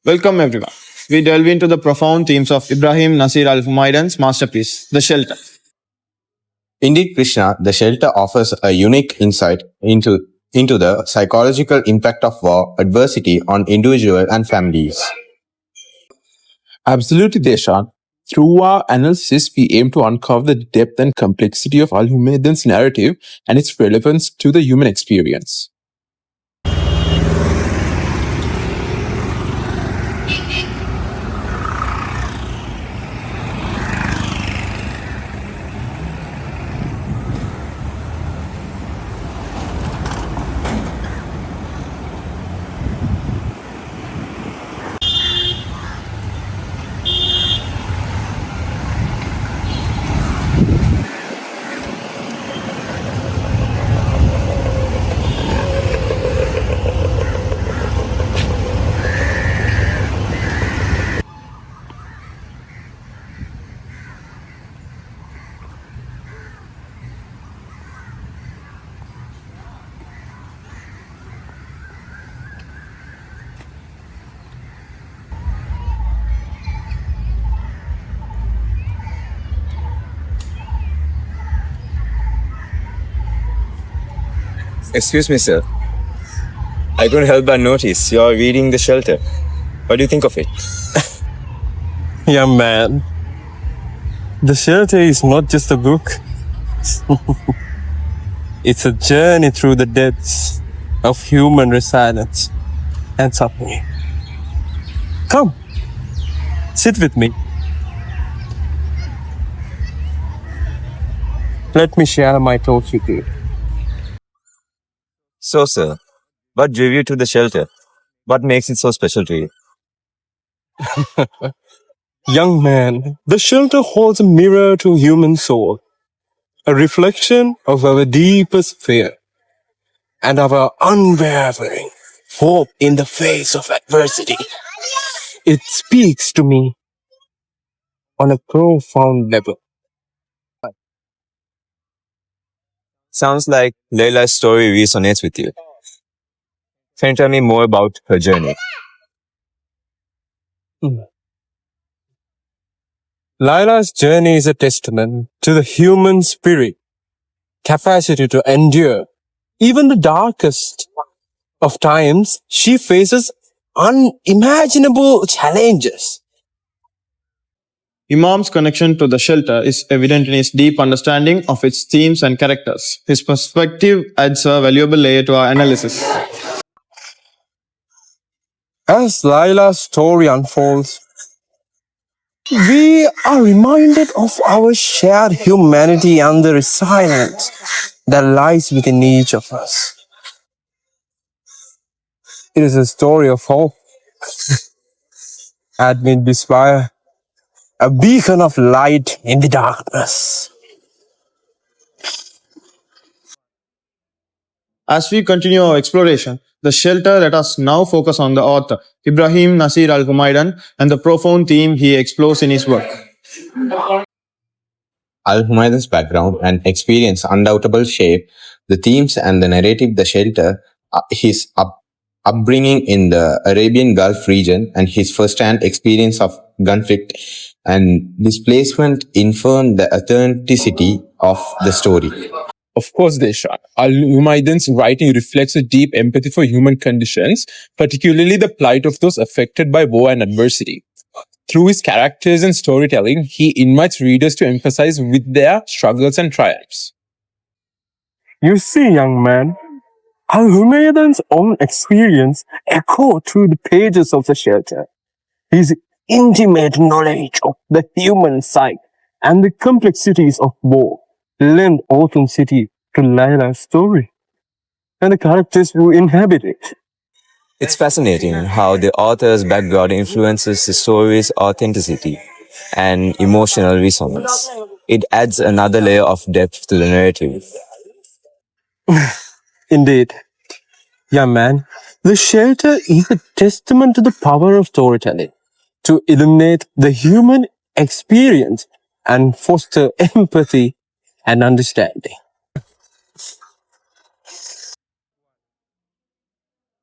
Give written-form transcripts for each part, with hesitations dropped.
Welcome everyone. We delve into the profound themes of Ibrahim Nassir Al-Humaydan's masterpiece, The Shelter. Indeed, Krishna, the shelter offers a unique insight into the psychological impact of war, adversity on individuals and families. Absolutely, Deshan. Through our analysis, we aim to uncover the depth and complexity of Al-Humaydan's narrative and its relevance to the human experience. Excuse me, sir. I couldn't help but notice you're reading The Shelter. What do you think of it? Young man, The Shelter is not just a book. It's a journey through the depths of human resilience and suffering. Come, sit with me. Let me share my thoughts with you. So, sir, what drew you to The Shelter? What makes it so special to you? Young man, The Shelter holds a mirror to human soul, a reflection of our deepest fear and our unwavering hope in the face of adversity. It speaks to me on a profound level. Sounds like Layla's story resonates with you. Can you tell me more about her journey? Laila's journey is a testament to the human spirit, capacity to endure. Even the darkest of times, she faces unimaginable challenges. Imam's connection to The Shelter is evident in his deep understanding of its themes and characters. His perspective adds a valuable layer to our analysis. As Laila's story unfolds, we are reminded of our shared humanity and the resilience that lies within each of us. It is a story of hope, amid despair, a beacon of light in the darkness. As we continue our exploration, The Shelter, let us now focus on the author, Ibrahim Nassir Al-Humaydan, and the profound theme he explores in his work. Al-Humaydan's background and experience undoubtedly shape the themes and the narrative. The Shelter, his upbringing in the Arabian Gulf region, and his first-hand experience of conflict and displacement inform the authenticity of the story. Of course, Deshan. Al-Humaydan's writing reflects a deep empathy for human conditions, particularly the plight of those affected by war and adversity. Through his characters and storytelling, he invites readers to empathize with their struggles and triumphs. You see, young man, Al-Humaydan's own experience echoed through the pages of The Shelter. His intimate knowledge of the human psyche and the complexities of war lend authenticity to Layla's story and the characters who inhabit it. It's fascinating how the author's background influences the story's authenticity and emotional resonance. It adds another layer of depth to the narrative. Indeed. Young man, The Shelter is a testament to the power of storytelling to illuminate the human experience and foster empathy and understanding.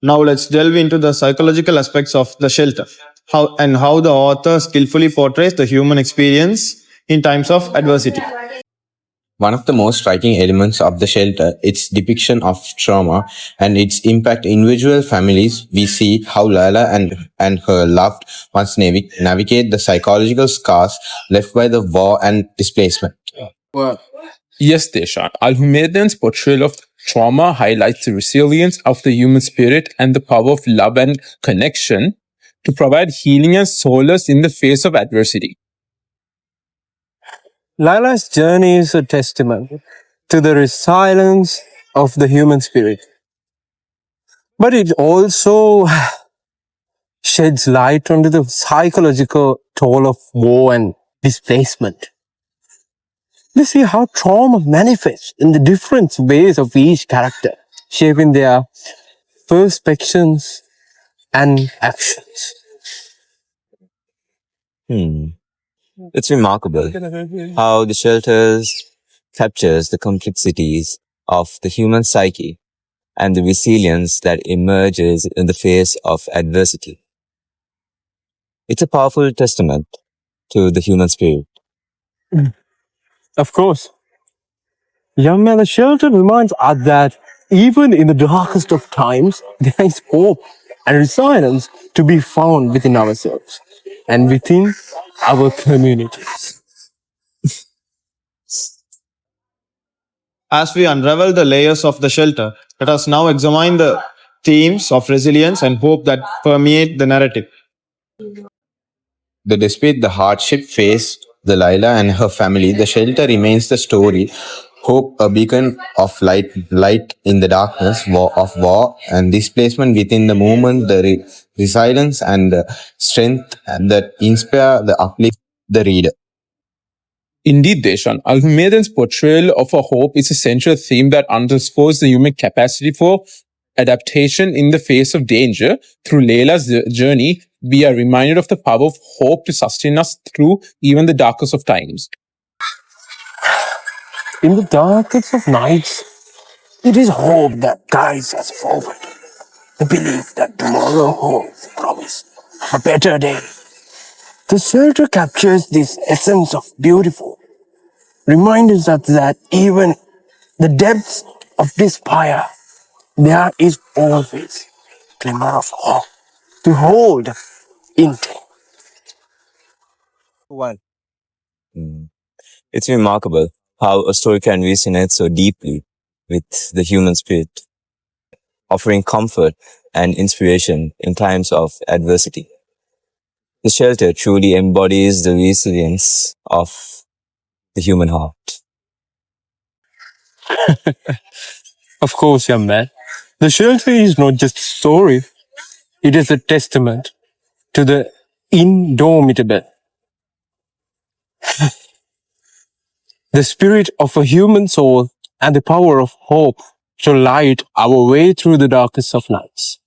Now let's delve into the psychological aspects of the shelter, how the author skillfully portrays the human experience in times of adversity. One of the most striking elements of the shelter, its depiction of trauma and its impact on individual families. We see how Lala and her loved ones navigate the psychological scars left by the war and displacement. Yes, Deshan. Al-Humaydan's portrayal of trauma highlights the resilience of the human spirit and the power of love and connection to provide healing and solace in the face of adversity. Lila's journey is a testament to the resilience of the human spirit. But it also sheds light onto the psychological toll of war and displacement. We see how trauma manifests in the different ways of each character, shaping their perceptions and actions. It's remarkable how the shelters captures the complexities of the human psyche and the resilience that emerges in the face of adversity. It's a powerful testament to the human spirit. Of course, Young Man, the shelter reminds us that even in the darkest of times, there is hope and resilience to be found within ourselves and within our communities. As we unravel the layers of the shelter, let us now examine the themes of resilience and hope that permeate the narrative. Despite the hardship faced the Laila and her family, the shelter remains the story, hope, a beacon of light in the darkness of war and displacement within the movement, the resilience and the strength that inspire the uplift the reader. Indeed, Deshan, Al-Humaydan's portrayal of a hope is a central theme that underscores the human capacity for adaptation in the face of danger. Through Layla's journey, we are reminded of the power of hope to sustain us through even the darkest of times. In the darkest of nights, it is hope that guides us forward. The belief that tomorrow holds the promise of a better day. The shelter captures this essence of beautiful, reminding us that even the depths of despair, there is always a glimmer of hope to hold intact. It's remarkable how a story can resonate so deeply with the human spirit, offering comfort and inspiration in times of adversity. The shelter truly embodies the resilience of the human heart. Of course, young man. The shelter is not just a story. It is a testament to the indomitable, the spirit of a human soul and the power of hope to light our way through the darkest of nights.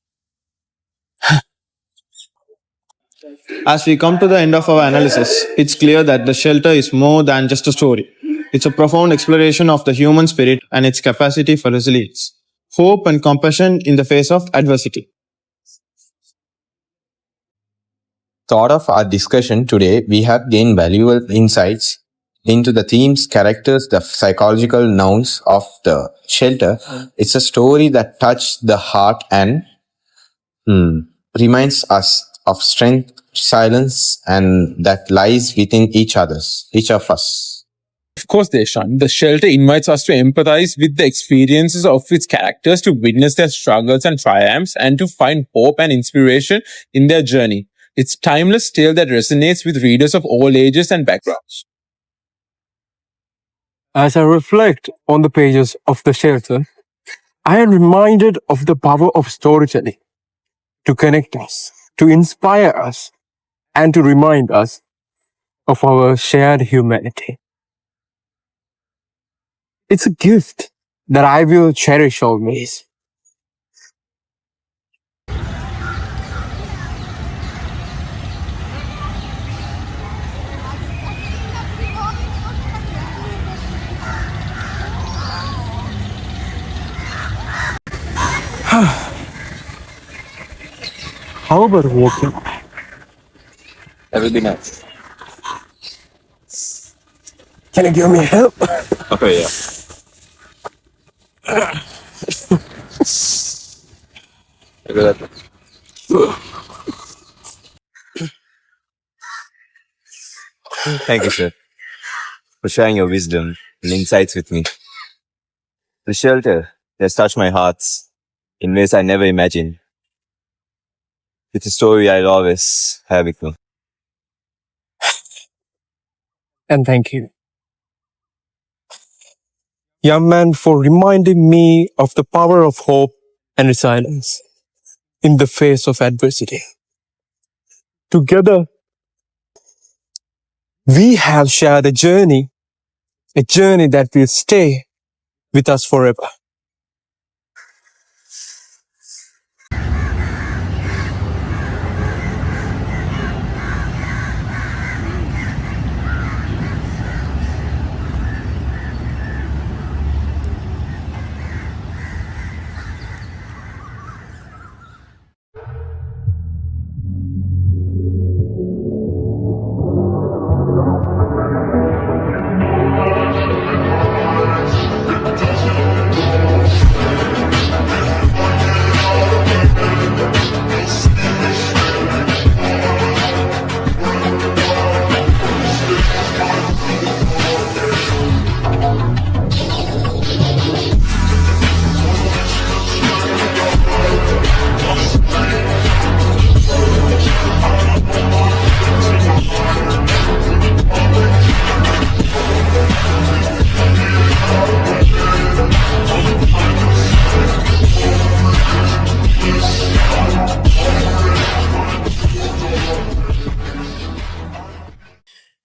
As we come to the end of our analysis, it's clear that The Shelter is more than just a story. It's a profound exploration of the human spirit and its capacity for resilience, hope, and compassion in the face of adversity. Thought of our discussion today, we have gained valuable insights into the themes, characters, the psychological nouns of The Shelter. It's a story that touched the heart and reminds us of strength, silence, and that lies within each of us. Of course, Deshan, The Shelter invites us to empathize with the experiences of its characters, to witness their struggles and triumphs, and to find hope and inspiration in their journey. It's a timeless tale that resonates with readers of all ages and backgrounds. As I reflect on the pages of The Shelter, I am reminded of the power of storytelling to connect us, to inspire us, and to remind us of our shared humanity. It's a gift that I will cherish always. How about walking? That would be nice. Can you give me help? Okay, yeah. I got that. Thank you, sir, for sharing your wisdom and insights with me. The shelter has touched my heart in ways I never imagined. It's a story I'll always have with me. And thank you, young man, for reminding me of the power of hope and resilience in the face of adversity. Together, we have shared a journey that will stay with us forever.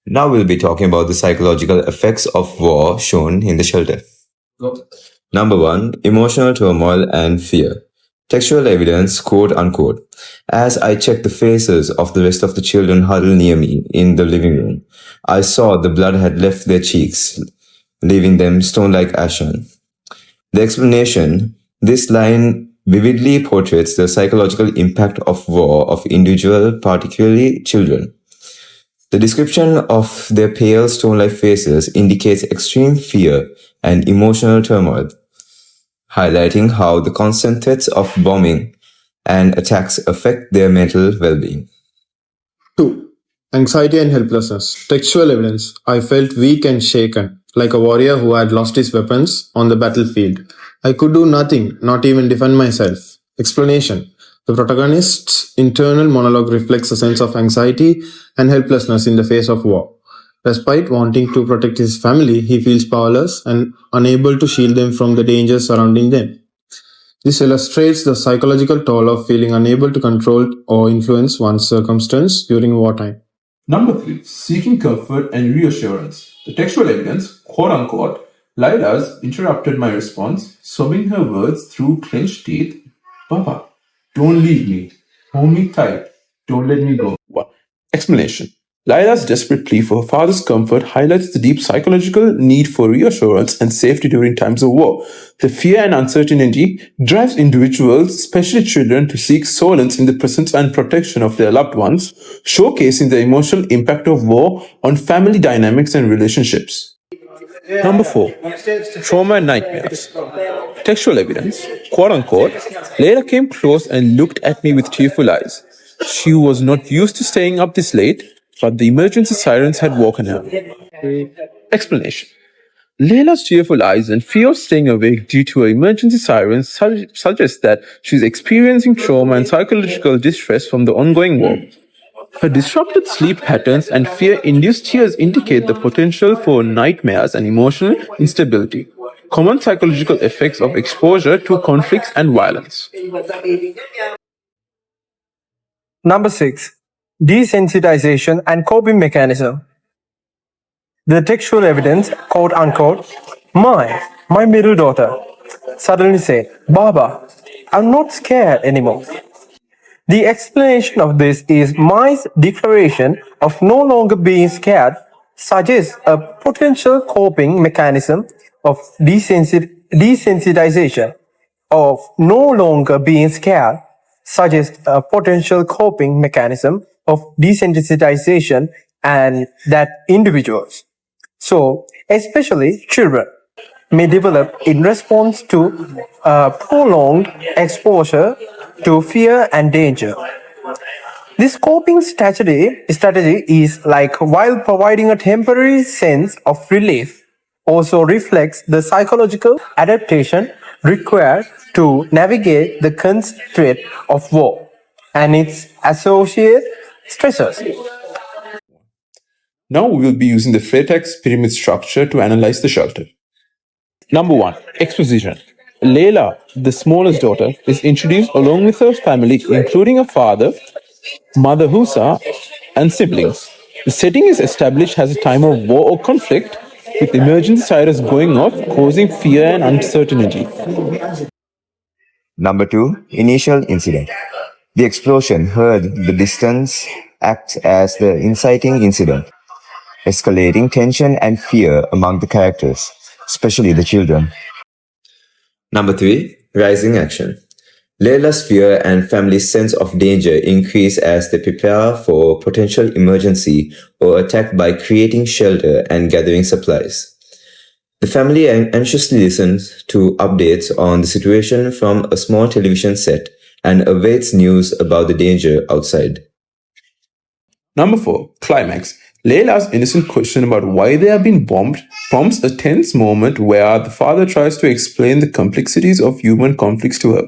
Now we'll be talking about the psychological effects of war shown in the shelter. Number 1, emotional turmoil and fear. Textual evidence, quote unquote. As I checked the faces of the rest of the children huddled near me in the living room, I saw the blood had left their cheeks, leaving them stone-like ashen. The explanation, this line vividly portrays the psychological impact of war of individuals, particularly children. The description of their pale stone-like faces indicates extreme fear and emotional turmoil, highlighting how the constant threats of bombing and attacks affect their mental well-being. 2. Anxiety and helplessness. Textual evidence. I felt weak and shaken, like a warrior who had lost his weapons on the battlefield. I could do nothing, not even defend myself. Explanation. The protagonist's internal monologue reflects a sense of anxiety and helplessness in the face of war. Despite wanting to protect his family, he feels powerless and unable to shield them from the dangers surrounding them. This illustrates the psychological toll of feeling unable to control or influence one's circumstance during wartime. Number 3, seeking comfort and reassurance. The textual evidence, quote unquote, Lila's interrupted my response, sobbing her words through clenched teeth. Papa, don't leave me. Hold me tight. Don't let me go. Explanation. Lila's desperate plea for her father's comfort highlights the deep psychological need for reassurance and safety during times of war. The fear and uncertainty drives individuals, especially children, to seek solace in the presence and protection of their loved ones, showcasing the emotional impact of war on family dynamics and relationships. Number 4, trauma and nightmares. Textual evidence, quote unquote, Layla came close and looked at me with tearful eyes. She was not used to staying up this late, but the emergency sirens had woken her. Explanation. Layla's tearful eyes and fear of staying awake due to her emergency sirens suggest that she's experiencing trauma and psychological distress from the ongoing war. Her disrupted sleep patterns and fear-induced tears indicate the potential for nightmares and emotional instability, common psychological effects of exposure to conflicts and violence. Number 6, desensitization and coping mechanism. The textual evidence, quote unquote, my middle daughter suddenly said, Baba, I'm not scared anymore. The explanation of this is Mai's declaration of no longer being scared suggests a potential coping mechanism of desensitization, of no longer being scared suggest a potential coping mechanism of desensitization and that individuals, so especially children, may develop in response to prolonged exposure to fear and danger. This coping strategy is like while providing a temporary sense of relief, also reflects the psychological adaptation required to navigate the constraint of war and its associated stressors. Now we will be using the Freytag's pyramid structure to analyze the shelter. Number 1. Exposition. Layla, the smallest daughter, is introduced along with her family, including her father, Mother Husa, and siblings. The setting is established as a time of war or conflict, with emergency sirens going off, causing fear and uncertainty. Number 2. Initial incident. The explosion heard in the distance acts as the inciting incident, escalating tension and fear among the characters, especially the children. Number 3. Rising action. Layla's fear and family's sense of danger increase as they prepare for potential emergency or attack by creating shelter and gathering supplies. The family anxiously listens to updates on the situation from a small television set and awaits news about the danger outside. Number 4. Climax. Layla's innocent question about why they have been bombed prompts a tense moment where the father tries to explain the complexities of human conflicts to her.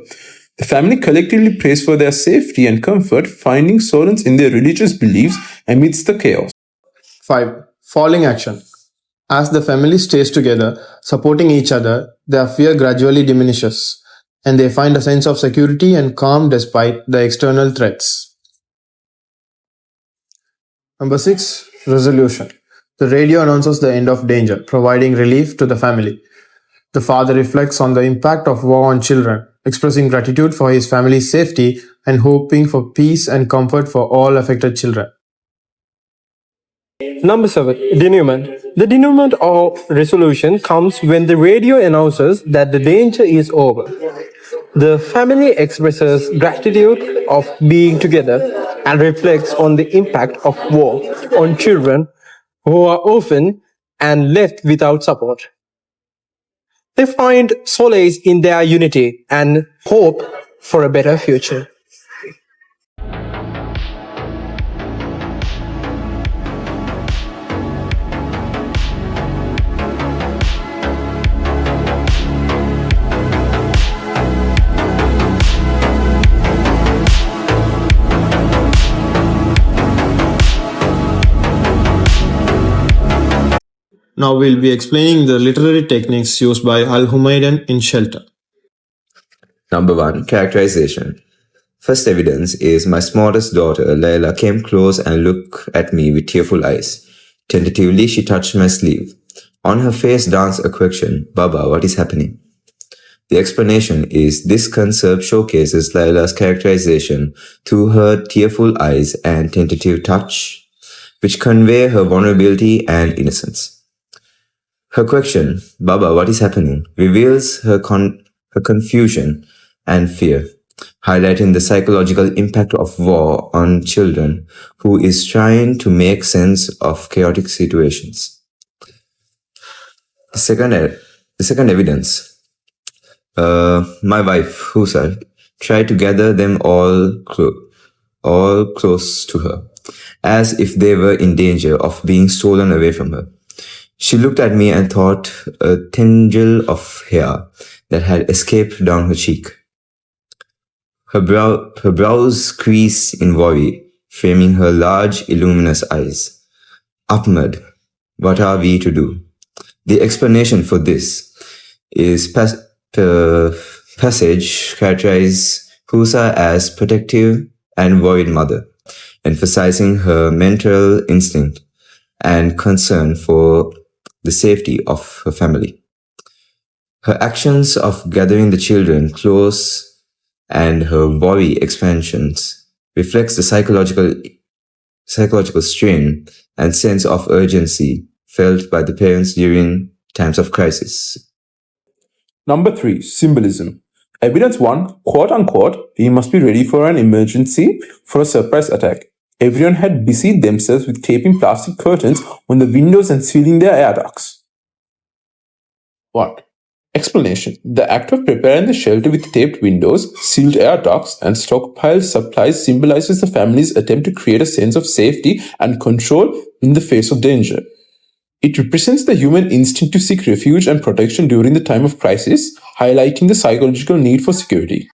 The family collectively prays for their safety and comfort, finding solace in their religious beliefs amidst the chaos. 5. Falling action. As the family stays together, supporting each other, their fear gradually diminishes, and they find a sense of security and calm despite the external threats. Number 6. Resolution. The radio announces the end of danger, providing relief to the family. The father reflects on the impact of war on children, expressing gratitude for his family's safety and hoping for peace and comfort for all affected children. Number 7. Denouement. The denouement or resolution comes when the radio announces that the danger is over. The family expresses gratitude of being together and reflects on the impact of war on children who are orphaned and left without support. They find solace in their unity and hope for a better future. Now we'll be explaining the literary techniques used by Al-Humaydan in Shelter. Number 1. Characterization. First evidence is my smallest daughter, Layla, came close and looked at me with tearful eyes. Tentatively, she touched my sleeve. On her face danced a question, Baba, what is happening? The explanation is this concept showcases Layla's characterization through her tearful eyes and tentative touch, which convey her vulnerability and innocence. Her question, Baba, what is happening, reveals her confusion and fear, highlighting the psychological impact of war on children who is trying to make sense of chaotic situations. The second evidence, my wife, Husa, tried to gather them all close to her, as if they were in danger of being stolen away from her. She looked at me and thought a tendril of hair that had escaped down her cheek. Her brows creased in worry, framing her large, luminous eyes. Ahmed, what are we to do? The explanation for this is passage characterizes Husa as protective and worried mother, emphasizing her maternal instinct and concern for the safety of her family. Her actions of gathering the children close and her worry expansions reflects the psychological strain and sense of urgency felt by the parents during times of crisis. Number 3. Symbolism. Evidence 1, quote unquote, we must be ready for an emergency for a surprise attack. Everyone had busied themselves with taping plastic curtains on the windows and sealing their air ducts. 1. Explanation. The act of preparing the shelter with taped windows, sealed air ducts, and stockpiled supplies symbolizes the family's attempt to create a sense of safety and control in the face of danger. It represents the human instinct to seek refuge and protection during the time of crisis, highlighting the psychological need for security.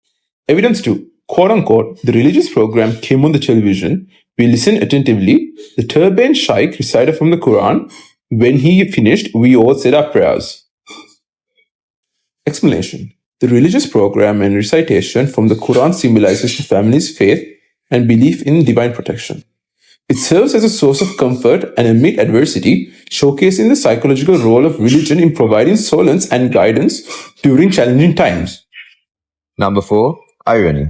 Evidence 2. Quote unquote, the religious program came on the television. We listened attentively. The turbaned shaykh recited from the Quran. When he finished, we all said our prayers. Explanation. The religious program and recitation from the Quran symbolizes the family's faith and belief in divine protection. It serves as a source of comfort and amid adversity, showcasing the psychological role of religion in providing solace and guidance during challenging times. Number 4, irony.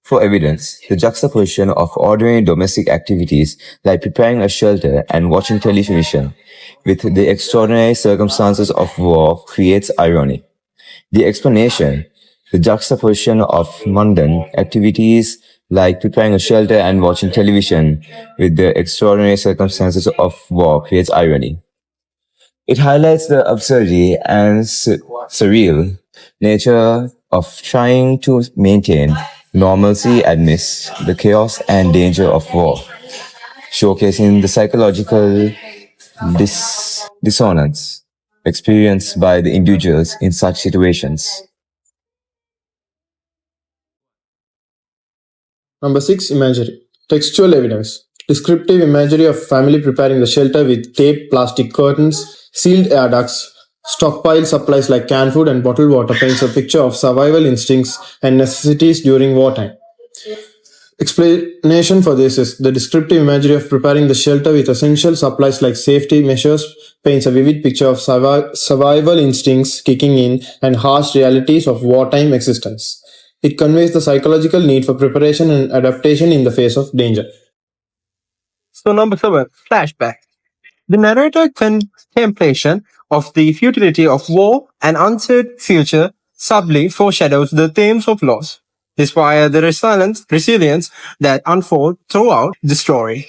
For evidence, the juxtaposition of ordinary domestic activities like preparing a shelter and watching television with the extraordinary circumstances of war creates irony. The explanation, the juxtaposition of mundane activities like preparing a shelter and watching television with the extraordinary circumstances of war creates irony. It highlights the absurdity and surreal nature of trying to maintain normalcy amidst the chaos and danger of war, showcasing the psychological dissonance experienced by the individuals in such situations. Number 6, imagery. Textual evidence. Descriptive imagery of family preparing the shelter with taped plastic curtains, sealed air ducts, stockpiled supplies like canned food and bottled water paints a picture of survival instincts and necessities during wartime. Explanation for this is the descriptive imagery of preparing the shelter with essential supplies like safety measures paints a vivid picture of survival instincts kicking in and harsh realities of wartime existence. It conveys the psychological need for preparation and adaptation in the face of danger. So number 7, flashback. The narrator contemplation of the futility of war and uncertain future subtly foreshadows the themes of loss, despite the resilience that unfold throughout the story.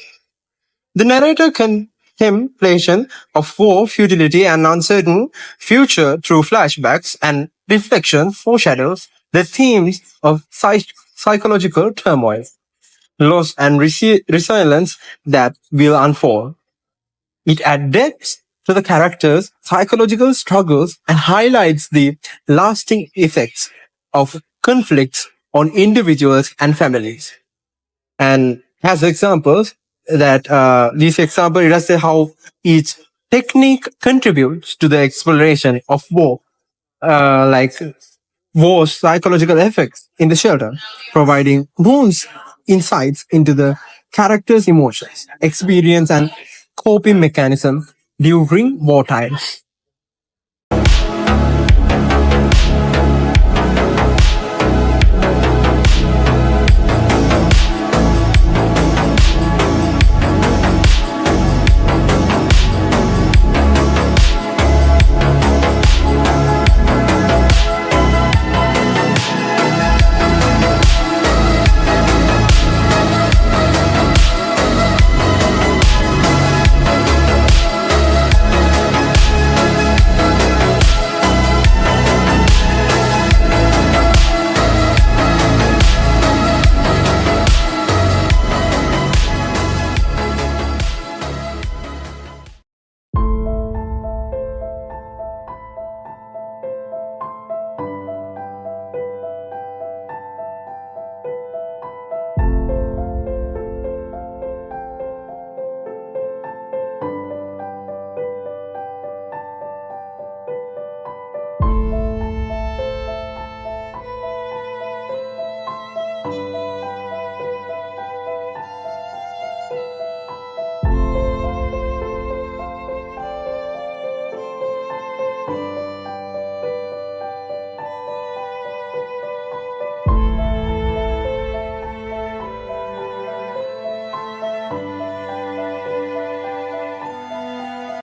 The narrator contemplation of war, futility, and uncertain future through flashbacks and reflection foreshadows the themes of psychological turmoil, loss, and resilience that will unfold. It adds depth to the characters' psychological struggles and highlights the lasting effects of conflicts on individuals and families. And has examples that these examples illustrate how each technique contributes to the exploration of war, like war's psychological effects in the shelter, providing nuanced insights into the character's emotions, experience, and coping mechanism during wartime.